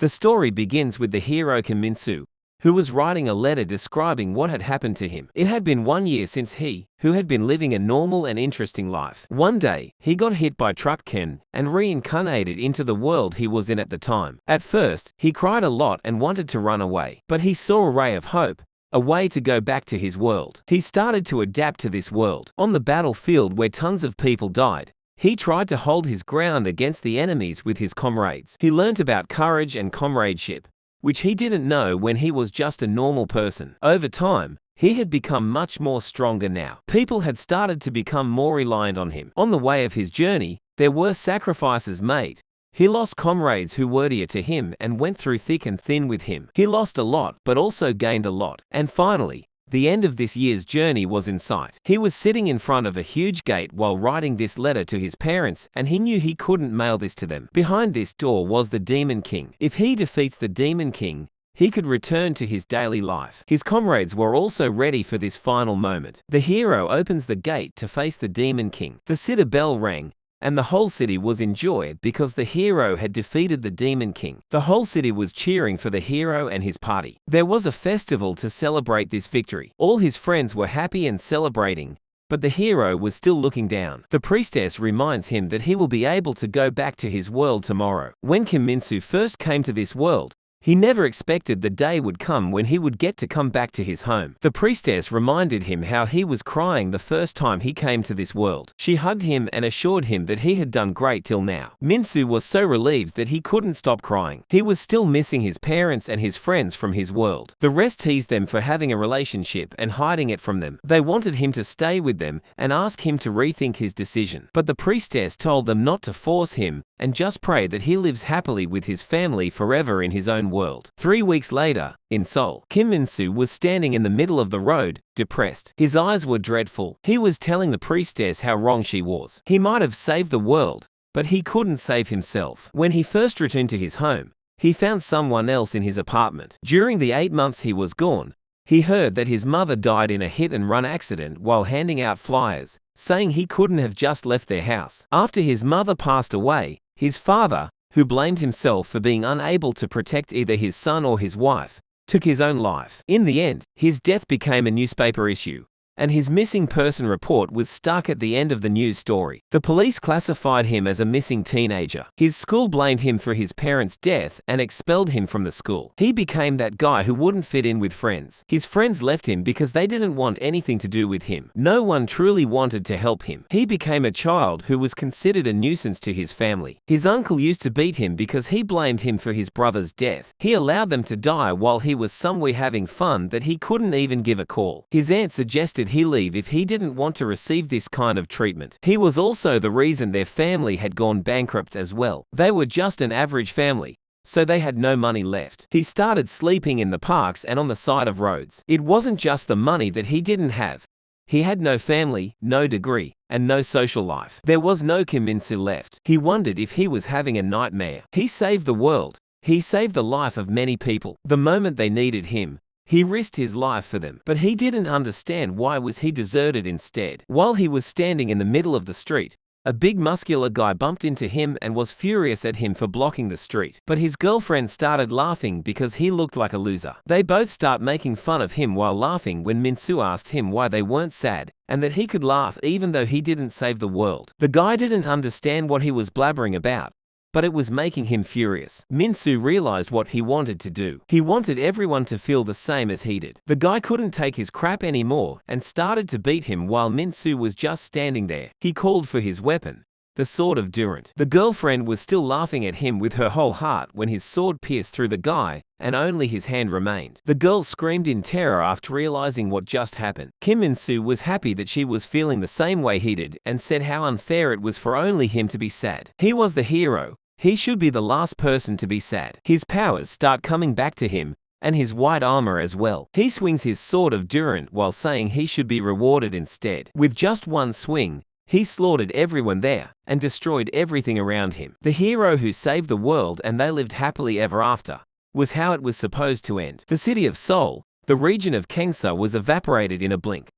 The story begins with the hero Kiminsu, who was writing a letter describing what had happened to him. It had been 1 year since he, who had been living a normal and interesting life. One day, he got hit by truck Ken and reincarnated into the world he was in at the time. At first, he cried a lot and wanted to run away, but he saw a ray of hope, a way to go back to his world. He started to adapt to this world. On the battlefield where tons of people died, he tried to hold his ground against the enemies with his comrades. He learnt about courage and comradeship, which he didn't know when he was just a normal person. Over time, he had become much more stronger now. People had started to become more reliant on him. On the way of his journey, there were sacrifices made. He lost comrades who were dear to him and went through thick and thin with him. He lost a lot, but also gained a lot. And finally, the end of this year's journey was in sight. He was sitting in front of a huge gate while writing this letter to his parents, and he knew he couldn't mail this to them. Behind this door was the Demon King. If he defeats the Demon King, he could return to his daily life. His comrades were also ready for this final moment. The hero opens the gate to face the Demon King. The city bell rang, and the whole city was in joy because the hero had defeated the Demon King. The whole city was cheering for the hero and his party. There was a festival to celebrate this victory. All his friends were happy and celebrating, but the hero was still looking down. The priestess reminds him that he will be able to go back to his world tomorrow. When Kiminsu first came to this world, he never expected the day would come when he would get to come back to his home. The priestess reminded him how he was crying the first time he came to this world. She hugged him and assured him that he had done great till now. Minsu was so relieved that he couldn't stop crying. He was still missing his parents and his friends from his world. The rest teased them for having a relationship and hiding it from them. They wanted him to stay with them and ask him to rethink his decision. But the priestess told them not to force him and just pray that he lives happily with his family forever in his own world. 3 weeks later, in Seoul, Kim Min-soo was standing in the middle of the road, depressed. His eyes were dreadful. He was telling the priestess how wrong she was. He might have saved the world, but he couldn't save himself. When he first returned to his home, he found someone else in his apartment. During the 8 months he was gone, he heard that his mother died in a hit-and-run accident while handing out flyers, saying he couldn't have just left their house. After his mother passed away, his father, who blamed himself for being unable to protect either his son or his wife, took his own life. In the end, his death became a newspaper issue, and his missing person report was stuck at the end of the news story. The police classified him as a missing teenager. His school blamed him for his parents' death and expelled him from the school. He became that guy who wouldn't fit in with friends. His friends left him because they didn't want anything to do with him. No one truly wanted to help him. He became a child who was considered a nuisance to his family. His uncle used to beat him because he blamed him for his brother's death. He allowed them to die while he was somewhere having fun that he couldn't even give a call. His aunt suggested he leave if he didn't want to receive this kind of treatment. He was also the reason their family had gone bankrupt as well. They were just an average family, so they had no money left. He started sleeping in the parks and on the side of roads. It wasn't just the money that he didn't have. He had no family, no degree, and no social life. There was no Kim Min-soo left. He wondered if he was having a nightmare. He saved the world. He saved the life of many people. The moment they needed him, he risked his life for them. But he didn't understand why was he deserted instead. While he was standing in the middle of the street, a big muscular guy bumped into him and was furious at him for blocking the street. But his girlfriend started laughing because he looked like a loser. They both start making fun of him while laughing when Min-soo asked him why they weren't sad, and that he could laugh even though he didn't save the world. The guy didn't understand what he was blabbering about, but it was making him furious. Min-soo realized what he wanted to do. He wanted everyone to feel the same as he did. The guy couldn't take his crap anymore and started to beat him while Min-soo was just standing there. He called for his weapon, the sword of Durant. The girlfriend was still laughing at him with her whole heart when his sword pierced through the guy and only his hand remained. The girl screamed in terror after realizing what just happened. Kim Min-soo was happy that she was feeling the same way he did and said how unfair it was for only him to be sad. He was the hero. He should be the last person to be sad. His powers start coming back to him, and his white armor as well. He swings his sword of Durant while saying he should be rewarded instead. With just one swing, he slaughtered everyone there and destroyed everything around him. The hero who saved the world and they lived happily ever after was how it was supposed to end. The city of Seoul, the region of Gangsa, was evaporated in a blink.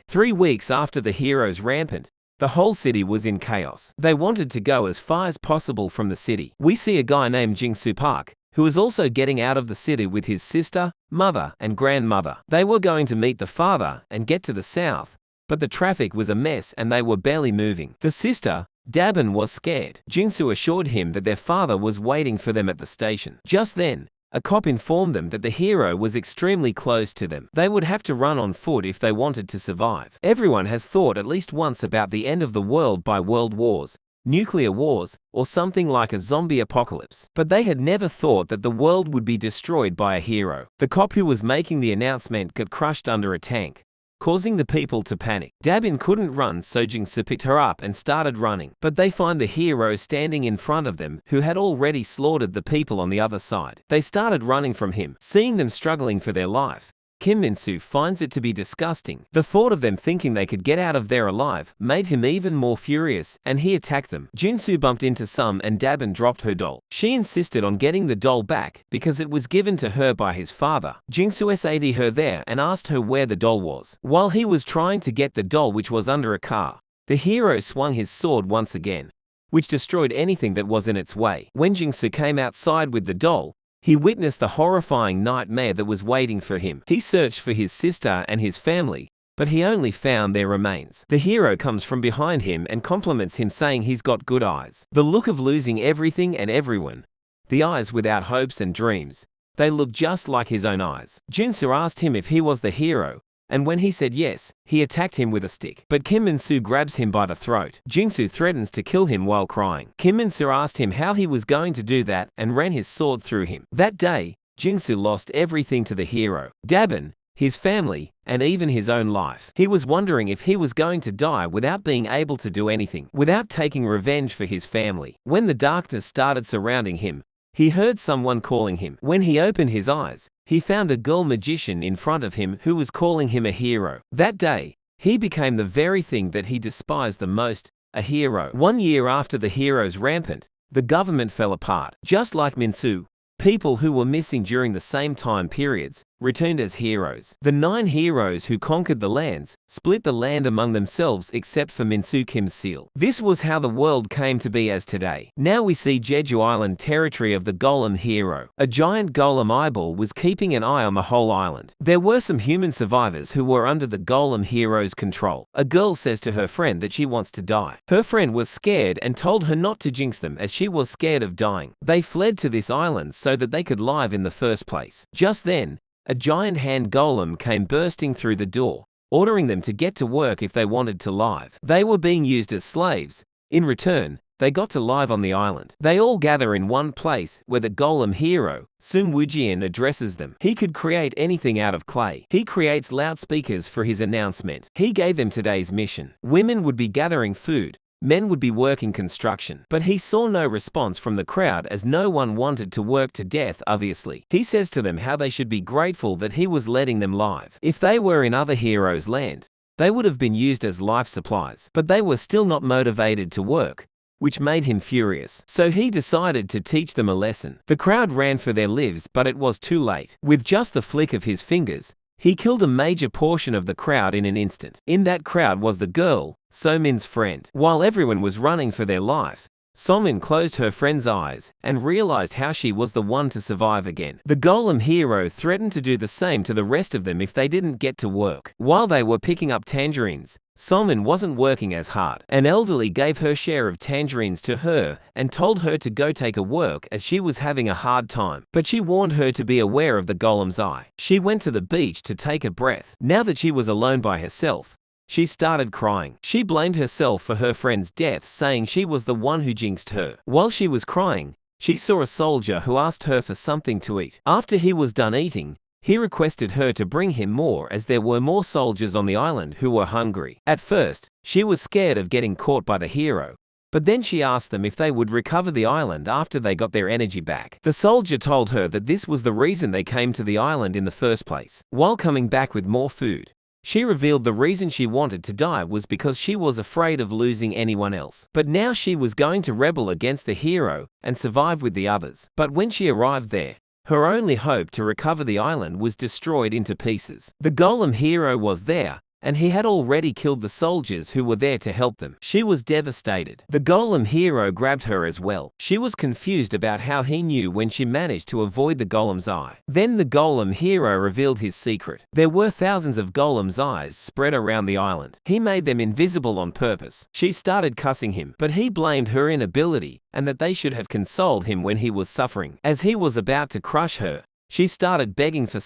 3 weeks after the hero's rampant, The whole city was in chaos. They wanted to go as far as possible from the city. We see a guy named Jingsu Park, who was also getting out of the city with his sister, mother, and grandmother. They were going to meet the father and get to the south, but the traffic was a mess and they were barely moving. The sister, Dabin, was scared. Jingsu assured him that their father was waiting for them at the station. Just then, a cop informed them that the hero was extremely close to them. They would have to run on foot if they wanted to survive. Everyone has thought at least once about the end of the world by world wars, nuclear wars, or something like a zombie apocalypse. But they had never thought that the world would be destroyed by a hero. The cop who was making the announcement got crushed under a tank, causing the people to panic. Dabin couldn't run, so Jingsu picked her up and started running. But they find the hero standing in front of them, who had already slaughtered the people on the other side. They started running from him. Seeing them struggling for their life, Kim Min-soo finds it to be disgusting. The thought of them thinking they could get out of there alive made him even more furious, and he attacked them. Jin-soo bumped into some and Dabin dropped her doll. She insisted on getting the doll back because it was given to her by his father. Jin-soo sat her there and asked her where the doll was. While he was trying to get the doll, which was under a car, the hero swung his sword once again, which destroyed anything that was in its way. When Jin-soo came outside with the doll, he witnessed the horrifying nightmare that was waiting for him. He searched for his sister and his family, but he only found their remains. The hero comes from behind him and compliments him, saying he's got good eyes. The look of losing everything and everyone. The eyes without hopes and dreams. They look just like his own eyes. Jin-soo asked him if he was the hero, and when he said yes, he attacked him with a stick. But Kim Min-soo grabs him by the throat. Jin-soo threatens to kill him while crying. Kim Min-soo asked him how he was going to do that and ran his sword through him. That day, Jin-soo lost everything to the hero. Dabin, his family, and even his own life. He was wondering if he was going to die without being able to do anything, without taking revenge for his family. When the darkness started surrounding him, he heard someone calling him. When he opened his eyes, he found a girl magician in front of him who was calling him a hero. That day, he became the very thing that he despised the most, a hero. 1 year after the hero's rampant, the government fell apart. Just like Min-soo, people who were missing during the same time periods returned as heroes. The 9 heroes who conquered the lands split the land among themselves except for Min-soo Kim's seal. This was how the world came to be as today. Now we see Jeju Island territory of the golem hero. A giant golem eyeball was keeping an eye on the whole island. There were some human survivors who were under the golem hero's control. A girl says to her friend that she wants to die. Her friend was scared and told her not to jinx them as she was scared of dying. They fled to this island so that they could live in the first place. Just then, a giant hand golem came bursting through the door, ordering them to get to work if they wanted to live. They were being used as slaves. In return, they got to live on the island. They all gather in one place where the golem hero, Sung Woo-jian, addresses them. He could create anything out of clay. He creates loudspeakers for his announcement. He gave them today's mission. Women would be gathering food. Men would be working construction. But he saw no response from the crowd as no one wanted to work to death, obviously. He says to them how they should be grateful that he was letting them live. If they were in other heroes' land, they would have been used as life supplies. But they were still not motivated to work, which made him furious. So he decided to teach them a lesson. The crowd ran for their lives, but it was too late. With just the flick of his fingers, he killed a major portion of the crowd in an instant. In that crowd was the girl, So-min's friend. While everyone was running for their life, So-min closed her friend's eyes and realized how she was the one to survive again. The golem hero threatened to do the same to the rest of them if they didn't get to work. While they were picking up tangerines, So-min wasn't working as hard. An elderly gave her share of tangerines to her and told her to go take a work as she was having a hard time. But she warned her to be aware of the golem's eye. She went to the beach to take a breath. Now that she was alone by herself, she started crying. She blamed herself for her friend's death, saying she was the one who jinxed her. While she was crying, she saw a soldier who asked her for something to eat. After he was done eating, he requested her to bring him more as there were more soldiers on the island who were hungry. At first, she was scared of getting caught by the hero, but then she asked them if they would recover the island after they got their energy back. The soldier told her that this was the reason they came to the island in the first place. While coming back with more food, she revealed the reason she wanted to die was because she was afraid of losing anyone else. But now she was going to rebel against the hero and survive with the others. But when she arrived there, her only hope to recover the island was destroyed into pieces. The golem hero was there, and he had already killed the soldiers who were there to help them. She was devastated. The golem hero grabbed her as well. She was confused about how he knew when she managed to avoid the golem's eye. Then the golem hero revealed his secret. There were thousands of golem's eyes spread around the island. He made them invisible on purpose. She started cussing him, but he blamed her inability and that they should have consoled him when he was suffering. As he was about to crush her, she started begging for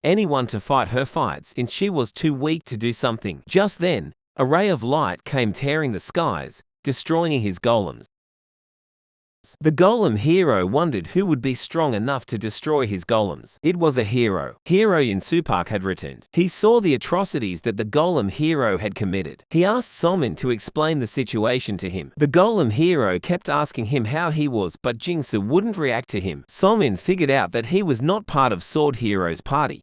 anyone to fight her fights since she was too weak to do something. Just then, a ray of light came tearing the skies, destroying his golems. The golem hero wondered who would be strong enough to destroy his golems. It was a hero. Hero Insupark had returned. He saw the atrocities that the golem hero had committed. He asked Somin to explain the situation to him. The golem hero kept asking him how he was, but Jingsu wouldn't react to him. Somin figured out that he was not part of Sword Hero's party.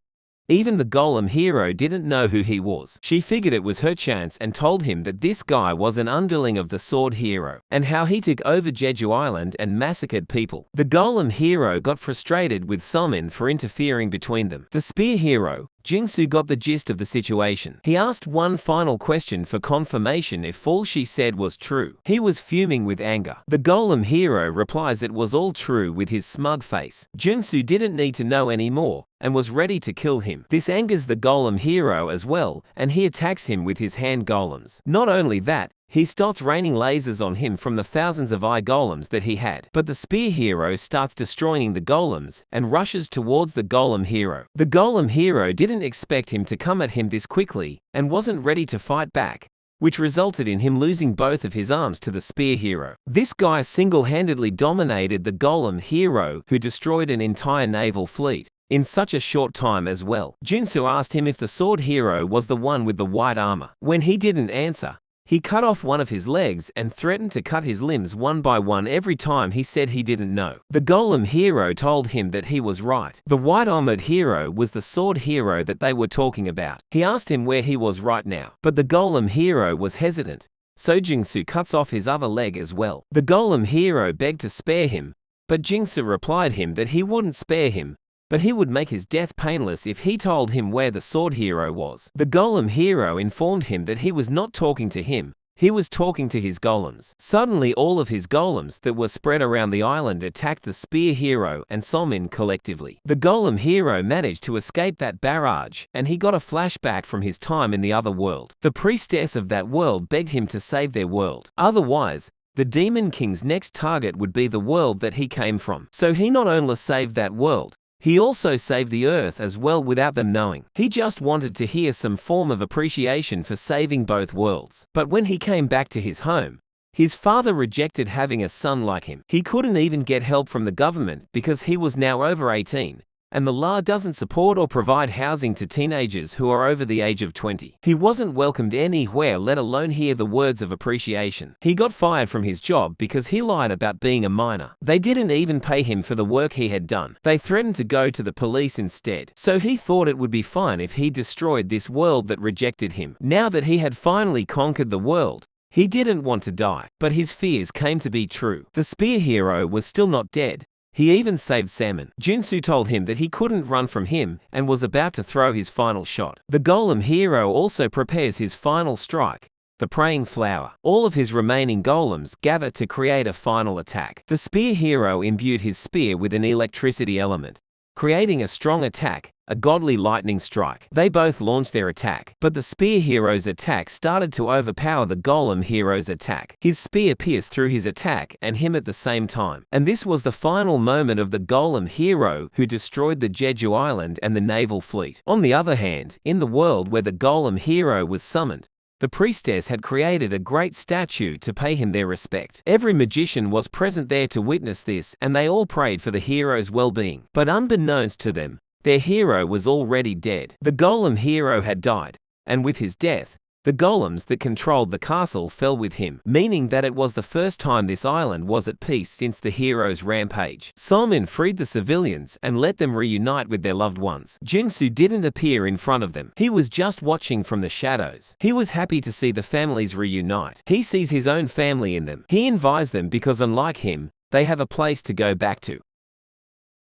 Even the golem hero didn't know who he was. She figured it was her chance and told him that this guy was an underling of the sword hero, and how he took over Jeju Island and massacred people. The golem hero got frustrated with Somin for interfering between them. The spear hero, Jingsu, got the gist of the situation. He asked one final question for confirmation if all she said was true. He was fuming with anger. The golem hero replies it was all true with his smug face. Jingsu didn't need to know anymore and was ready to kill him. This angers the golem hero as well, and he attacks him with his hand golems. Not only that, he starts raining lasers on him from the thousands of eye golems that he had. But the spear hero starts destroying the golems and rushes towards the golem hero. The golem hero didn't expect him to come at him this quickly and wasn't ready to fight back, which resulted in him losing both of his arms to the spear hero. This guy single-handedly dominated the golem hero, who destroyed an entire naval fleet in such a short time as well. Jingsu asked him if the sword hero was the one with the white armor. When he didn't answer, he cut off one of his legs and threatened to cut his limbs one by one every time he said he didn't know. The golem hero told him that he was right. The white-armored hero was the sword hero that they were talking about. He asked him where he was right now, but the golem hero was hesitant, so Jingsu cuts off his other leg as well. The golem hero begged to spare him, but Jingsu replied him that he wouldn't spare him, but he would make his death painless if he told him where the sword hero was. The golem hero informed him that he was not talking to him, he was talking to his golems. Suddenly all of his golems that were spread around the island attacked the spear hero and Somin collectively. The golem hero managed to escape that barrage, and he got a flashback from his time in the other world. The priestess of that world begged him to save their world. Otherwise, the Demon King's next target would be the world that he came from. So he not only saved that world, he also saved the Earth as well without them knowing. He just wanted to hear some form of appreciation for saving both worlds. But when he came back to his home, his father rejected having a son like him. He couldn't even get help from the government because he was now over 18, and the law doesn't support or provide housing to teenagers who are over the age of 20. He wasn't welcomed anywhere, let alone hear the words of appreciation. He got fired from his job because he lied about being a minor. They didn't even pay him for the work he had done. They threatened to go to the police instead. So he thought it would be fine if he destroyed this world that rejected him. Now that he had finally conquered the world, he didn't want to die. But his fears came to be true. The spear hero was still not dead. He even saved Salmon. Jingsu told him that he couldn't run from him and was about to throw his final shot. The golem hero also prepares his final strike, the praying flower. All of his remaining golems gather to create a final attack. The spear hero imbued his spear with an electricity element, creating a strong attack, a godly lightning strike. They both launched their attack, but the spear hero's attack started to overpower the golem hero's attack. His spear pierced through his attack and him at the same time. And this was the final moment of the golem hero, who destroyed the Jeju Island and the naval fleet. On the other hand, in the world where the golem hero was summoned, the priestess had created a great statue to pay him their respect. Every magician was present there to witness this, and they all prayed for the hero's well-being. But unbeknownst to them, their hero was already dead. The golem hero had died, and with his death, the golems that controlled the castle fell with him, meaning that it was the first time this island was at peace since the hero's rampage. Somin freed the civilians and let them reunite with their loved ones. Jingsu didn't appear in front of them. He was just watching from the shadows. He was happy to see the families reunite. He sees his own family in them. He envies them because, unlike him, they have a place to go back to.